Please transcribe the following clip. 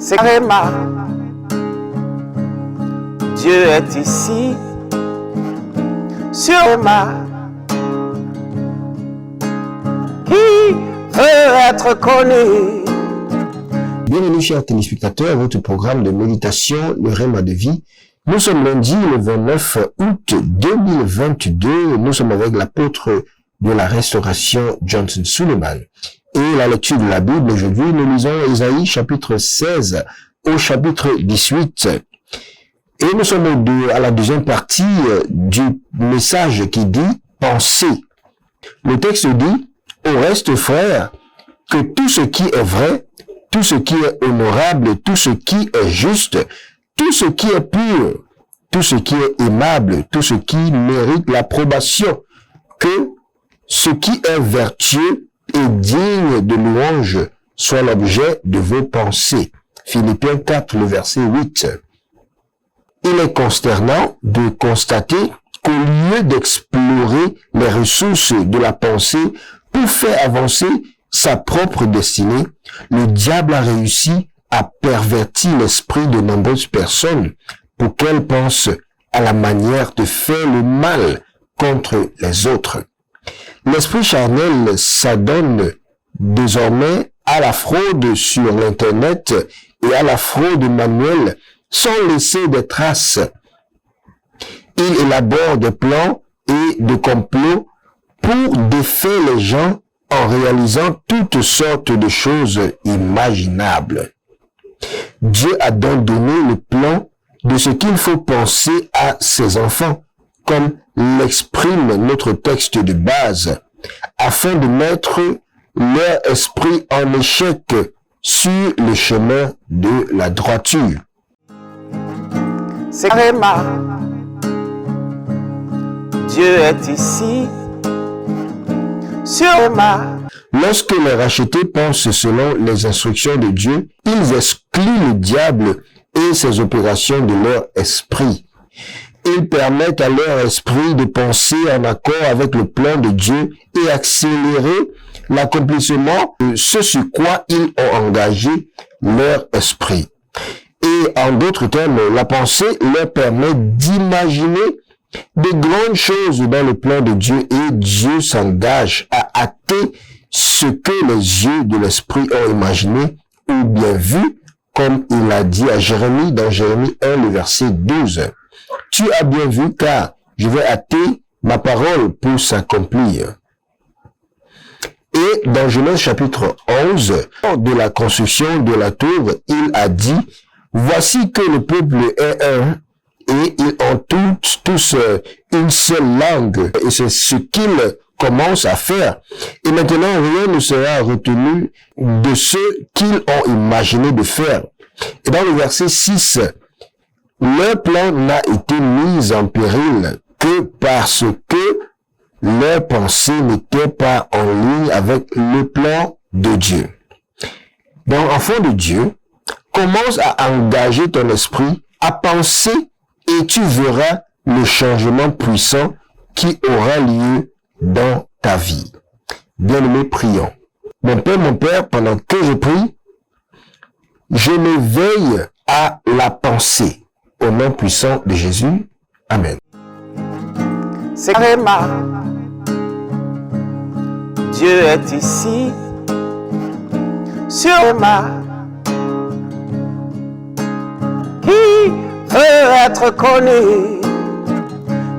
c'est Réma. Dieu est ici, sur Réma. Qui veut être connu? Bienvenue chers téléspectateurs à votre programme de méditation, le Réma de vie. Nous sommes lundi le 29 août 2022. Nous sommes avec l'apôtre de la restauration Johnson Suleiman. Et la lecture de la Bible aujourd'hui, nous lisons Ésaïe chapitre 16 au chapitre 18. Et nous sommes à la deuxième partie du message qui dit « Pensez ». Le texte dit « Au reste, frères, que tout ce qui est vrai, tout ce qui est honorable, tout ce qui est juste, tout ce qui est pur, tout ce qui est aimable, tout ce qui mérite l'approbation, que ce qui est vertueux et digne de louange soit l'objet de vos pensées. » Philippiens 4, le verset 8. Il est consternant de constater qu'au lieu d'explorer les ressources de la pensée pour faire avancer sa propre destinée, le diable a réussi à pervertir l'esprit de nombreuses personnes pour qu'elles pensent à la manière de faire le mal contre les autres. L'esprit charnel s'adonne désormais à la fraude sur l'Internet et à la fraude manuelle sans laisser des traces. Il élabore des plans et des complots pour défaire les gens en réalisant toutes sortes de choses imaginables. Dieu a donc donné le plan de ce qu'il faut penser à ses enfants, comme l'exprime notre texte de base, afin de mettre leur esprit en échec sur le chemin de la droiture. C'est Réma. Dieu est ici, sur Réma. Lorsque les rachetés pensent selon les instructions de Dieu, ils excluent le diable et ses opérations de leur esprit. Ils permettent à leur esprit de penser en accord avec le plan de Dieu et accélérer l'accomplissement de ce sur quoi ils ont engagé leur esprit. Et en d'autres termes, la pensée leur permet d'imaginer de grandes choses dans le plan de Dieu et Dieu s'engage à acter ce que les yeux de l'esprit ont imaginé ou bien vu, comme il a dit à Jérémie dans Jérémie 1, le verset 12. Tu as bien vu car je vais hâter ma parole pour s'accomplir. Et dans Genèse chapitre 11, de la construction de la tour, il a dit, voici que le peuple est un, et ils ont tous une seule langue, et c'est ce qu'ils commencent à faire. Et maintenant, rien ne sera retenu de ce qu'ils ont imaginé de faire. Et dans le verset 6, leur plan n'a été mis en péril que parce que leur pensée n'était pas en ligne avec le plan de Dieu. Donc, enfant de Dieu, commence à engager ton esprit, à penser, et tu verras le changement puissant qui aura lieu dans ta vie. Bien-aimés, prions. Mon Père, pendant que je prie, je m'éveille à la pensée. Au nom puissant de Jésus. Amen. C'est Réma. Dieu est ici, sur Réma. Qui veut être connu?